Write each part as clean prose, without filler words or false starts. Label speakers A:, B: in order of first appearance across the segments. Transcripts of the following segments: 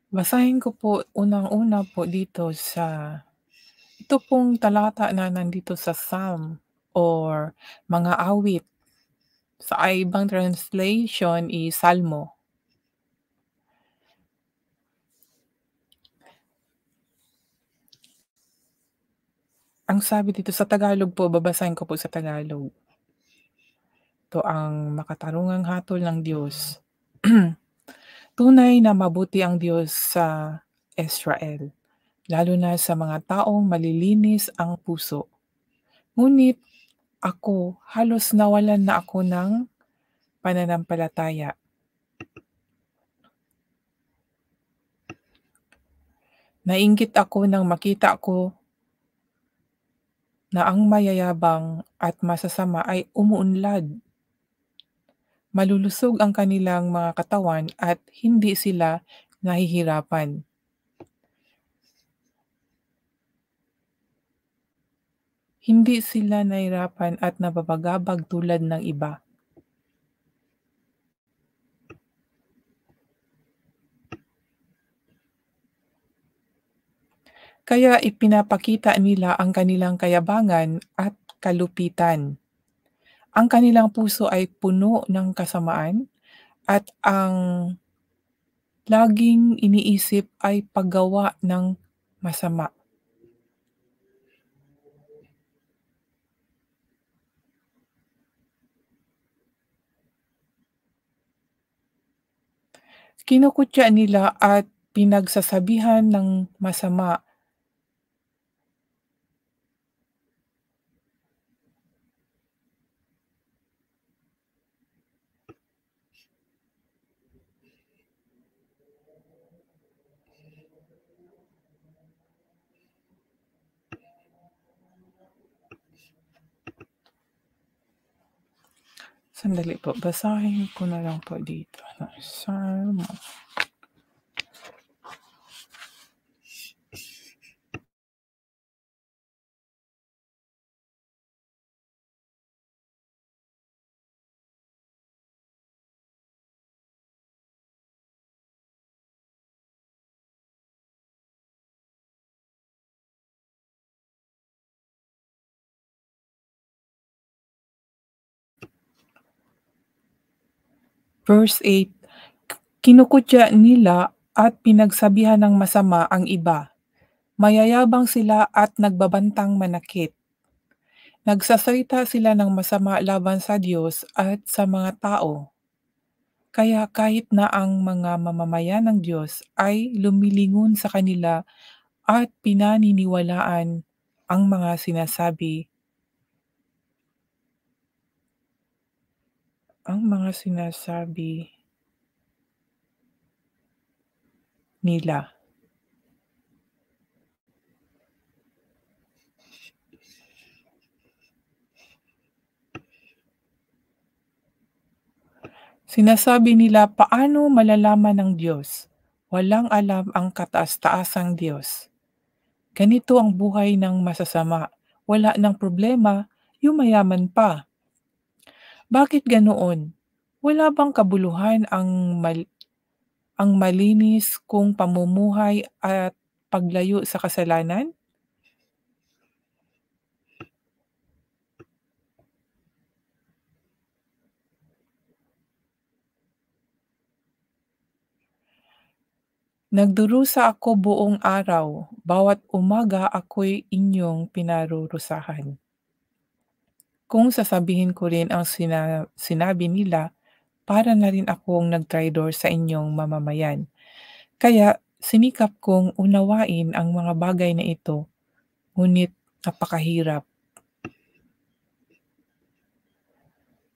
A: Basahin ko po unang-una po dito sa ito pong talata na nandito sa Psalm or mga awit. Sa ibang translation is Salmo. Ang sabi dito sa Tagalog po, babasahin ko po sa Tagalog. Ito ang makatarungang hatol ng Diyos. Tunay na mabuti ang Diyos sa Israel, lalo na sa mga taong malilinis ang puso. Ngunit ako, halos nawalan na ako ng pananampalataya. Nainggit ako nang makita ko na ang mayayabang at masasama ay umuunlad. Malulusog ang kanilang mga katawan at hindi sila nahihirapan. Hindi sila nahirapan at nababagabag tulad ng iba. Kaya ipinapakita nila ang kanilang kayabangan at kalupitan. Ang kanilang puso ay puno ng kasamaan at ang laging iniisip ay paggawa ng masama. Kinukutya nila at pinagsasabihan ng masama. Sandali po, basahin ko na lang po dito. Salmo. Verse 8, kinukutya nila at pinagsabihan ng masama ang iba. Mayayabang sila at nagbabantang manakit. Nagsasalita sila ng masama laban sa Diyos at sa mga tao. Kaya kahit na ang mga mamamayan ng Diyos ay lumilingon sa kanila at pinaniniwalaan ang mga sinasabi nila. Sinasabi nila, paano malalaman ng Diyos? Walang alam ang kataas-taasang Diyos. Ganito ang buhay ng masasama. Wala ng problema, yumayaman pa. Bakit ganoon? Wala bang kabuluhan ang malinis kung pamumuhay at paglayo sa kasalanan? Nagdurusa ako buong araw, bawat umaga ako'y inyong pinarurusahan. Kung sasabihin ko rin ang sinabi nila, para na rin akong nag-traitor sa inyong mamamayan. Kaya sinikap kong unawain ang mga bagay na ito, ngunit napakahirap.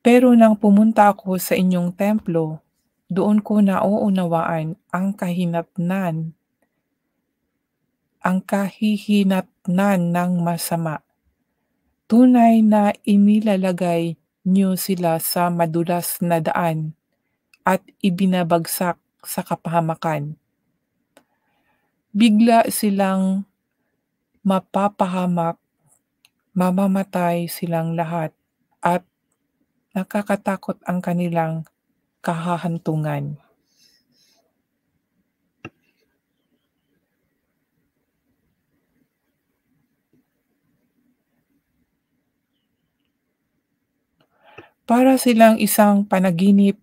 A: Pero nang pumunta ako sa inyong templo, doon ko nauunawaan ang kahihinatnan ng masama. Tunay na inilalagay niyo sila sa madulas na daan at ibinabagsak sa kapahamakan. Bigla silang mapapahamak, mamamatay silang lahat at nakakatakot ang kanilang kahahantungan. Para silang isang panaginip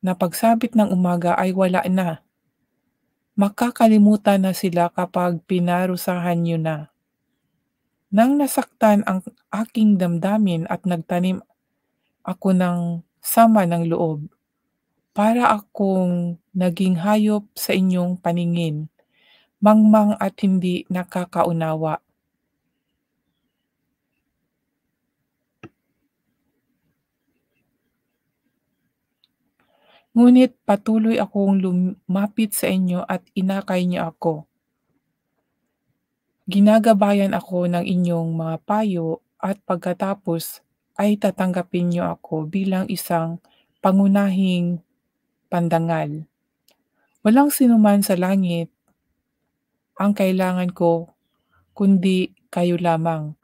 A: na pagsapit ng umaga ay wala na. Makakalimutan na sila kapag pinarusahan niyo na. Nang nasaktan ang aking damdamin at nagtanim ako ng sama ng loob, para akong naging hayop sa inyong paningin, mangmang at hindi nakakaunawa. Ngunit patuloy akong lumapit sa inyo at inakay niyo ako. Ginagabayan ako ng inyong mga payo at pagkatapos ay tatanggapin niyo ako bilang isang pangunahing pandangal. Walang sinuman sa langit ang kailangan ko kundi kayo lamang,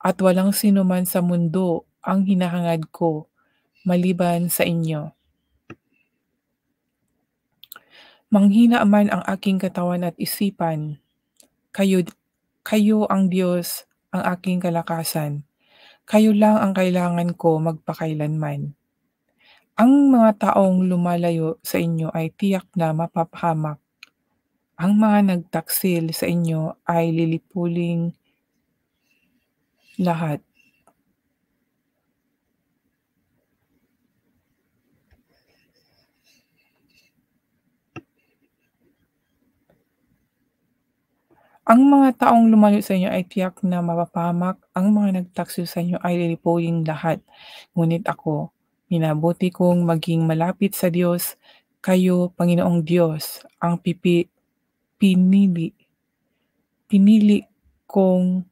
A: at walang sinuman sa mundo ang hinahangad ko maliban sa inyo. Manghina man ang aking katawan at isipan, kayo kayo ang Diyos ang aking kalakasan. Kayo lang ang kailangan ko magpakailanman. Ang mga taong lumalayo sa inyo ay tiyak na mapapahamak. Ang mga nagtaksil sa inyo ay lilipuling lahat. Ang mga taong lumayo sa inyo ay tiyak na mapapahamak, ang mga nagtaksil sa inyo ay lilipuling lahat. Ngunit ako, minabuti kong maging malapit sa Diyos, kayo, Panginoong Diyos, ang pinili pinili kong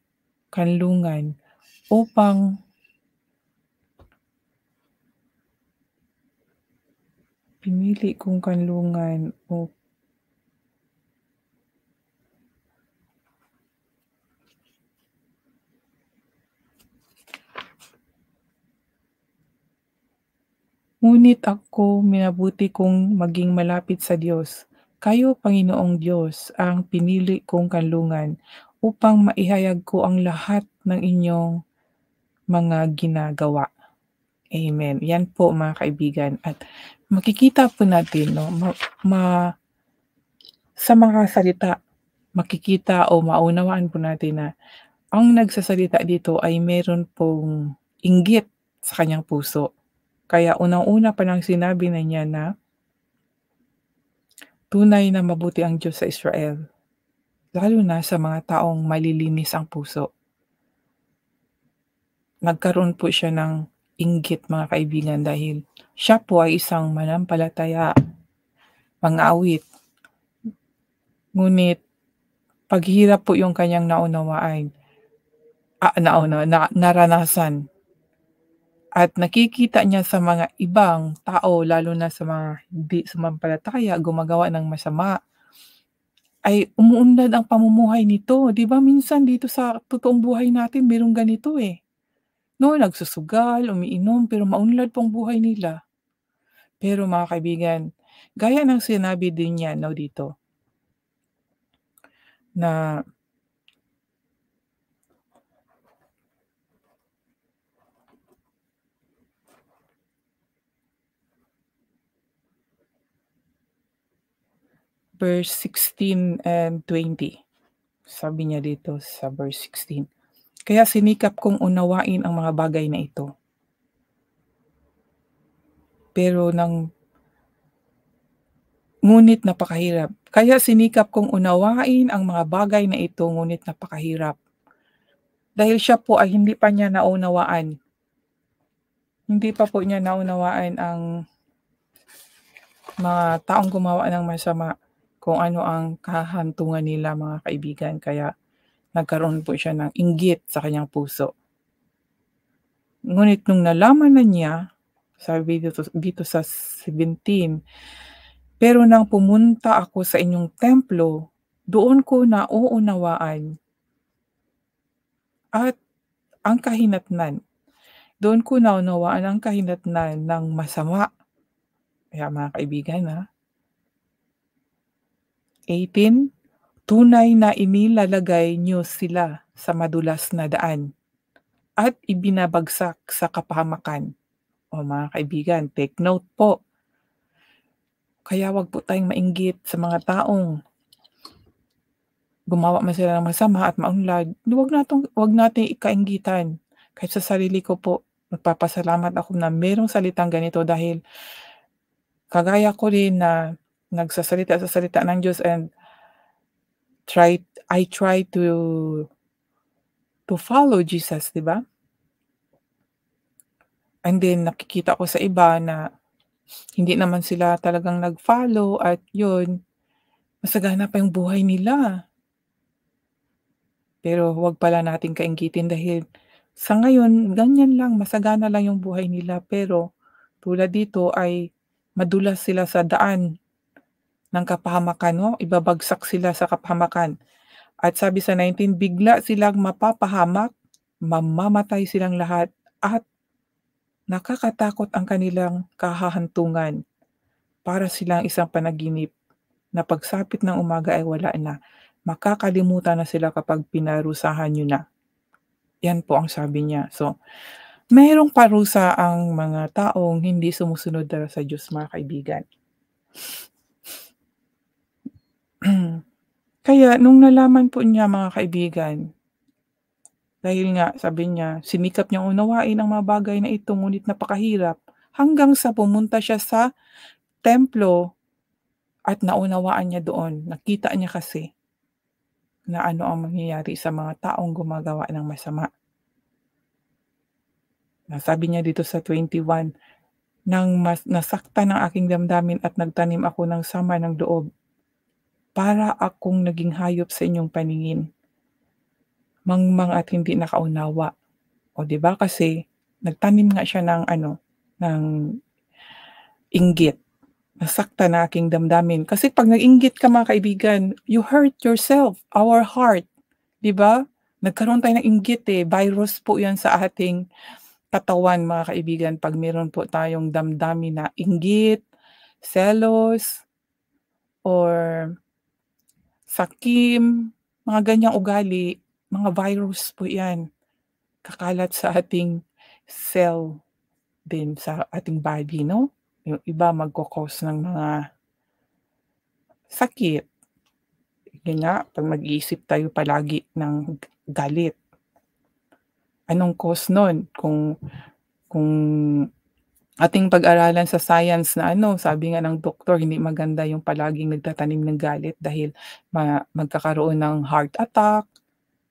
A: kanlungan upang pinili kong kanlungan o ngunit ako minabuti kong maging malapit sa Diyos. Kayo, Panginoong Diyos, ang pinili kong kanlungan upang maihayag ko ang lahat ng inyong mga ginagawa. Amen. Yan po mga kaibigan, at makikita po natin 'no, sa mga salita, makikita o maunawaan po natin na ang nagsasalita dito ay meron pong inggit sa kanyang puso. Kaya unang-una pa lang sinabi na niya na tunay na mabuti ang Diyos sa Israel, lalo na sa mga taong malilinis ang puso. Nagkaroon po siya ng inggit mga kaibigan dahil siya po ay isang manampalataya, mang-aawit, ngunit paghirap po yung kanyang naunawaan, naranasan, at nakikita niya sa mga ibang tao lalo na sa mga hindi sumampalataya gumagawa ng masama, ay umuunlad ang pamumuhay nito. 'Di ba minsan dito sa totoong buhay natin merong ganito, eh, 'no, nagsusugal, umiinom, pero maunlad po ang buhay nila. Pero mga kaibigan, gaya ng sinabi din niya 'no dito, na verse 16 and 20. Sabi niya dito sa verse 16, "Kaya sinikap kong unawain ang mga bagay na ito, pero ngunit napakahirap. Kaya sinikap kong unawain ang mga bagay na ito, ngunit napakahirap." Dahil siya po ay hindi pa niya naunawaan, hindi pa po niya naunawaan ang mga taong gumawa ng masama, kung ano ang kahantungan nila mga kaibigan. Kaya nagkaroon po siya ng inggit sa kanyang puso. Ngunit nung nalaman na niya, sabi dito sa 17, "Pero nang pumunta ako sa inyong templo, doon ko nauunawaan at ang kahinatnan, doon ko naunawaan ang kahinatnan ng masama." Kaya mga kaibigan, 18, "Tunay na inilalagay niyo sila sa madulas na daan at ibinabagsak sa kapahamakan." O mga kaibigan, take note po. Kaya 'wag po tayong mainggit sa mga taong gumawa man sila ng masama at maunlad, 'wag nating ikainggitan. Kahit sa sarili ko po, nagpapasalamat ako na merong salitang ganito dahil kagaya ko rin na nagsasalita sa salita ng Diyos and I try to follow Jesus, 'di ba? And then nakikita ko sa iba na hindi naman sila talagang nag-follow at yun, masagana pa yung buhay nila. Pero huwag pala nating kainggitin dahil sa ngayon ganyan lang, masagana lang yung buhay nila pero tulad dito ay madulas sila sa daan ng kapahamakan 'no, ibabagsak sila sa kapahamakan. At sabi sa 19, bigla silang mapapahamak, mamamatay silang lahat at nakakatakot ang kanilang kahahantungan. Para silang isang panaginip na pagsapit ng umaga ay wala na. Makakalimutan na sila kapag pinarusahan niyo na. Yan po ang sabi niya. So, mayroong parusa ang mga taong hindi sumusunod talaga sa Diyos mga kaibigan. Kaya nung nalaman po niya mga kaibigan, dahil nga sabi niya sinikap niyang unawain ang mga bagay na ito ngunit napakahirap, hanggang sa pumunta siya sa templo at naunawaan niya doon. Nakita niya kasi na ano ang mangyayari sa mga taong gumagawa ng masama. Na sabi niya dito sa 21, "Nang mas nasaktan ang aking damdamin at nagtanim ako ng sama ng loob, para akong naging hayop sa inyong paningin, mangmang at hindi nakaunawa." O 'di ba kasi nagtanim nga siya ng ano, ng inggit. Nasaktan ang aking damdamin. Kasi 'pag nag-inggit ka mga kaibigan, you hurt yourself, our heart, 'di ba? Nagkaroon tayo ng inggit, eh, virus po 'yan sa ating katawan mga kaibigan 'pag meron po tayong damdamin na inggit, selos, or sakim, mga ganyang ugali, mga virus po 'yan, kakalat sa ating cell din sa ating body 'no? Yung iba magko-cause ng mga sakit, yun nga 'pag mag-iisip tayo palagi ng galit. Anong cause nun? Kung ating pag-aralan sa science na ano, sabi nga ng doktor hindi maganda yung palaging nagtatanim ng galit dahil magkakaroon ng heart attack,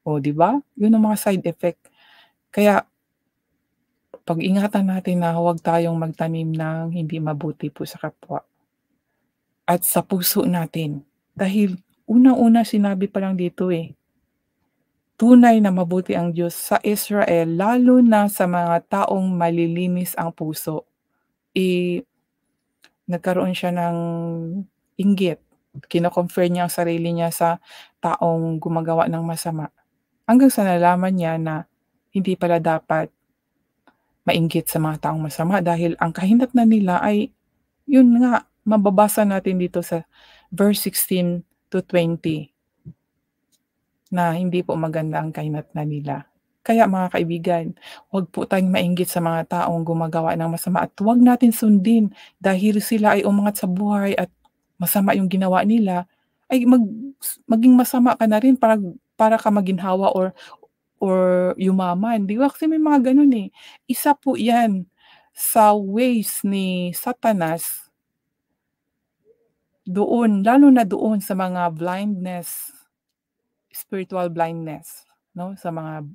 A: o 'di ba? Yun ang mga side effect. Kaya pag-ingatan natin na huwag tayong magtanim ng hindi mabuti po sa kapwa at sa puso natin. Dahil unang-una sinabi pa lang dito, eh, tunay na mabuti ang Diyos sa Israel lalo na sa mga taong malilinis ang puso. Eh, nagkaroon siya ng inggit, kino-compare niya ang sarili niya sa taong gumagawa ng masama. Hanggang sa nalaman niya na hindi pala dapat mainggit sa mga taong masama dahil ang kahinatnan nila ay yun nga, mababasa natin dito sa verse 16-20 na hindi po maganda ang kahinatnan nila. Kaya mga kaibigan, huwag po tayong mainggit sa mga taong gumagawa ng masama at huwag natin sundin dahil sila ay umangat sa buhay at masama yung ginawa nila, ay maging masama ka na rin para para ka maginhawa or yumaman, 'di ba? Kasi may mga gano'n, eh. Isa po 'yan sa ways ni Satanas doon, lalo na doon sa mga blindness, spiritual blindness, 'no, sa mga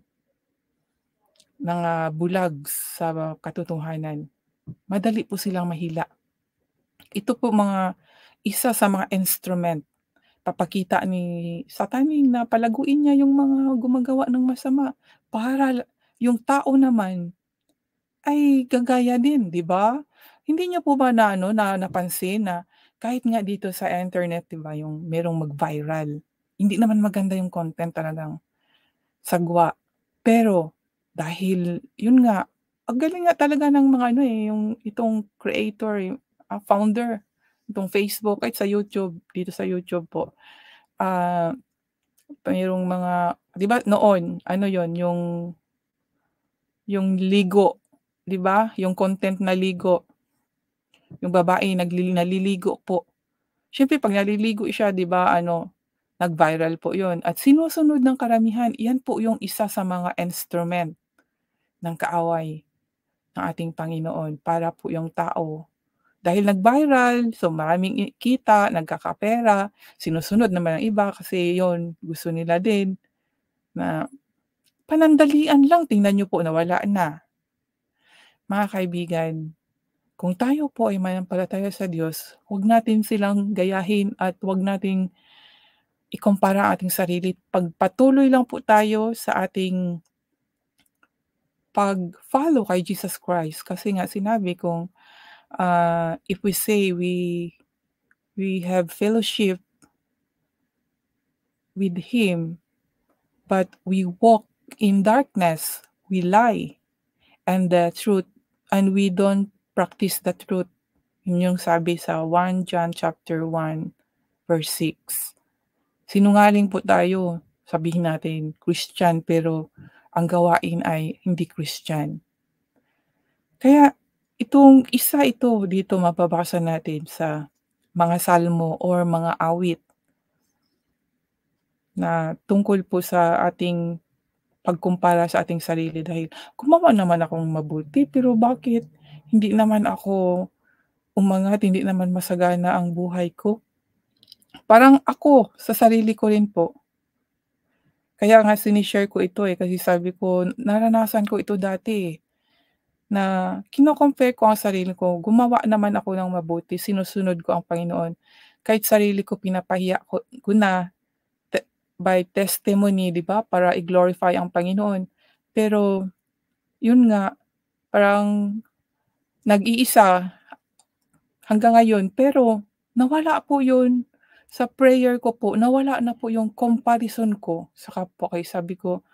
A: bulag sa katotohanan. Madali po silang mahila. Ito po isa sa mga instrument, papakita ni Satanin na palaguin niya yung mga gumagawa ng masama para yung tao naman ay gagaya din, 'di ba? Hindi niyo po ba na ano, na napansin na kahit nga dito sa internet, 'di ba, yung merong mag-viral, hindi naman maganda yung content, talagang sagwa. Pero dahil yun nga, ang galing nga talaga ng mga ano, eh, yung itong creator, yung, founder itong Facebook at sa YouTube, dito sa YouTube po, ah, mayroong mga 'di ba noon ano yon yung ligo, 'di ba, yung content na ligo, yung babae naliligo po. Siyempre 'pag naliligo siya 'di ba nag-viral po yun at sinusunod ng karamihan. Yan po yung isa sa mga instrument ng kaaway ng ating Panginoon para po yung tao dahil nag-viral, so maraming kita, nagkakapera, sinusunod naman ng iba kasi yon gusto nila din na panandalian lang, tingnan niyo po nawala na. Mga kaibigan, kung tayo po ay manampalataya sa Diyos, huwag natin silang gayahin at huwag nating ikumpara ang ating sarili. Pagpatuloy lang po tayo sa ating pag-follow kay Jesus Christ kasi nga sinabi kung, if we say we have fellowship with Him, but we walk in darkness, we lie, and the truth and we don't practice the truth. Yun yung sabi sa 1 John chapter 1 verse 6. Sinungaling po tayo, sabihin natin Christian pero ang gawain ay hindi Christian. Kaya ito dito mababasa natin sa mga salmo or mga awit na tungkol po sa ating pagkumpara sa ating sarili dahil gumawa naman akong mabuti pero bakit hindi naman ako umangat, hindi naman masagana ang buhay ko. Parang ako sa sarili ko rin po. Kaya nga sinishare ko ito, kasi sabi ko naranasan ko ito dati, na kino-compare ko ang sarili ko. Gumawa naman ako ng mabuti, sinusunod ko ang Panginoon. Kahit sarili ko pinapahiya ko na by testimony, 'di ba, para i-glorify ang Panginoon. Pero yun nga, parang nag-iisa hanggang ngayon, pero nawala po yun. Sa prayer ko po, nawala na po yung comparison ko sa kapwa kaya sabi ko,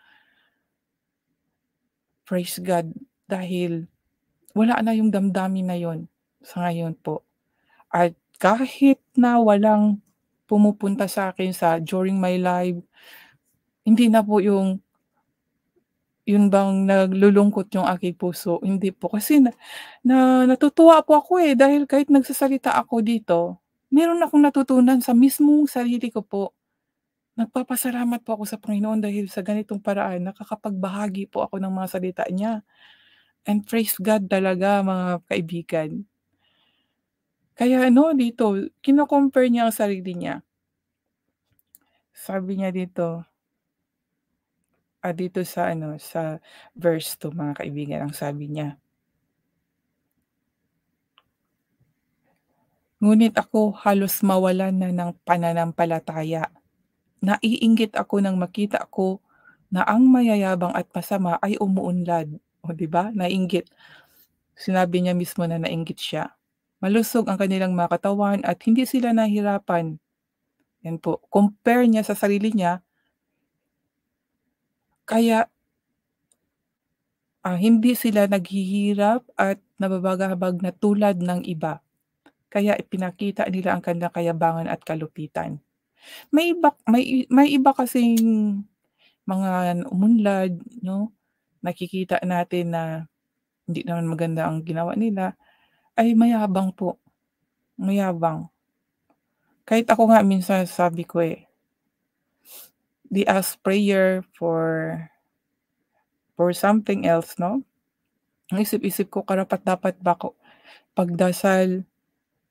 A: "Praise God," dahil wala na yung damdamin na yun sa ngayon po. At kahit na walang pumupunta sa akin during my life, hindi na po yung yun bang naglulungkot yung aking puso, hindi po. Kasi natutuwa po ako, dahil kahit nagsasalita ako dito, meron akong natutunan sa mismong sarili ko po. Nagpapasalamat po ako sa Panginoon dahil sa ganitong paraan nakakapagbahagi po ako ng mga salita niya. And praise God talaga mga kaibigan. Kaya dito kino-compare niya ang sarili niya. Sabi niya dito, dito sa verse 2 mga kaibigan, ang sabi niya, "Ngunit ako halos mawalan na ng pananampalataya. Naiinggit ako nang makita ko na ang mayayabang at masama ay umuunlad." O 'di ba, nainggit. Sinabi niya mismo na nainggit siya. "Malusog ang kanilang mga katawan at hindi sila nahirapan." Yan po, compare niya sa sarili niya, kaya hindi sila naghihirap at nababagabag na tulad ng iba, kaya ipinakita nila ang kanilang kayabangan at kalupitan. May iba kasing mga umunlad 'no, nakikita natin na hindi naman maganda ang ginawa nila, ay mayabang po, mayabang. Kahit ako nga minsan sabi ko, they ask prayer for something else 'no, ang isip-isip ko karapat-dapat ba ko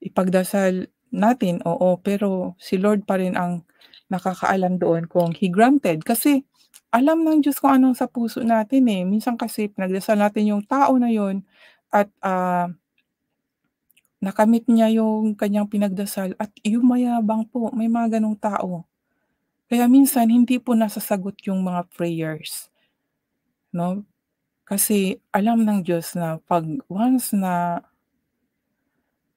A: ipagdasal natin, oo, pero si Lord pa rin ang nakakaalam doon kung He granted. Kasi alam ng Diyos kung anong sa puso natin, minsan kasi pinagdasal natin yung tao na yun at, nakamit niya yung kanyang pinagdasal at yumayabang po, may mga gano'ng tao. Kaya minsan hindi po nasasagot yung mga prayers 'no, kasi alam ng Diyos na 'pag once na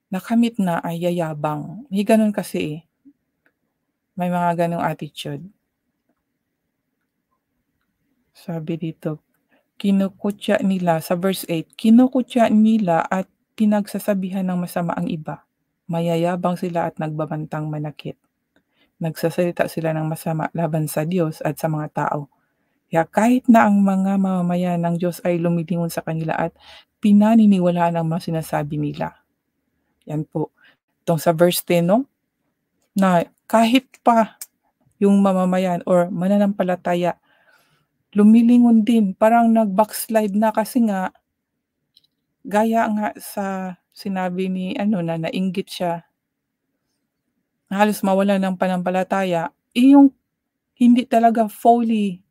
A: nakamit na ay yayabang, may gano'n kasi, may mga gano'ng attitude. Sabi dito, kinukutya nila sa verse 8, kinukutya nila at pinagsasabihan ng masama ang iba. Mayayabang sila at nagbabantang manakit. Nagsasalita sila ng masama laban sa Diyos at sa mga tao. Kaya kahit na ang mga mamamayan ng Diyos ay lumilingon sa kanila at pinaniniwalaan ang mga sinasabi nila. Yan po, itong sa verse 10 'no, na kahit pa yung mamamayan or mananampalataya lumilingon din, parang nag-backslide na kasi nga gaya nga sa sinabi ni ano na nainggit siya, na halos mawalan ng pananampalataya, yung hindi talaga fully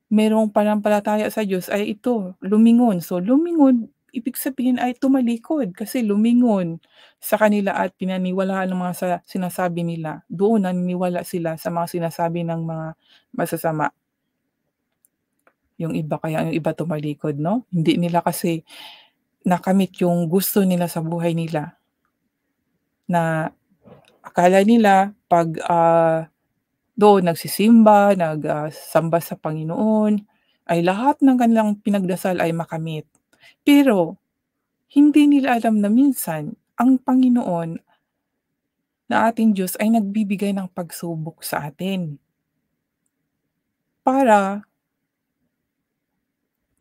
A: merong pananampalataya sa Diyos ay ito, lumingon. So, lumingon ibig sabihin ay tumalikod kasi lumingon sa kanila at pinaniwalaan ng mga sinasabi nila. Doon naniniwala sila sa mga sinasabi ng mga masasama. Yung iba kaya yung iba tumalikod 'no, hindi nila kasi nakamit yung gusto nila sa buhay nila na akala nila 'pag, doon nagsisimba, samba sa Panginoon, ay lahat ng kanilang pinagdasal ay makamit. Pero hindi nila alam na minsan ang Panginoon na ating Diyos ay nagbibigay ng pagsubok sa atin para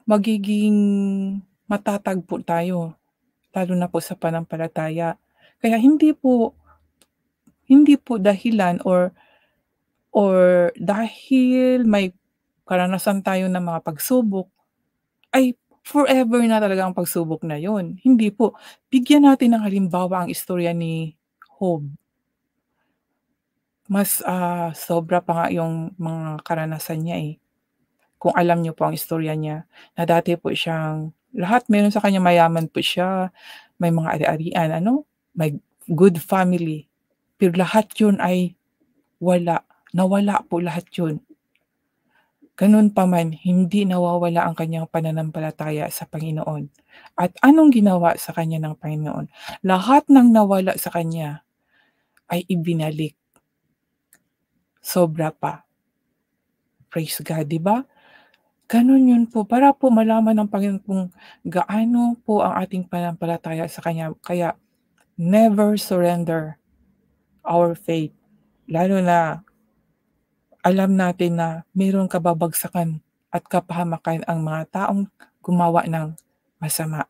A: magiging matatag po tayo, lalo na po sa pananampalataya. Kaya hindi po dahilan or dahil may karanasan tayo ng mga pagsubok, ay forever na talaga ang pagsubok na yun, hindi po. Bigyan natin ng halimbawa ang istorya ni Job. Mas, sobra pa nga yung mga karanasan niya, eh. Kung alam niyo po ang istorya niya, na dati po siyang lahat meron sa kanya, mayaman po siya, may mga ari-arian ano, may good family, pero lahat yun ay nawala po lahat yun. Ganun pa man, hindi nawawala ang kanyang pananampalataya sa Panginoon. At anong ginawa sa kanya ng Panginoon? Lahat ng nawala sa kanya ay ibinalik, sobra pa. Praise God, 'di ba? Gano'n 'yun po, para po malaman ng Panginoon kung gaano po ang ating pananampalataya sa Kanya. Kaya never surrender our faith, lalo na alam natin na mayroong kababagsakan at kapahamakan ang mga taong gumawa ng masama.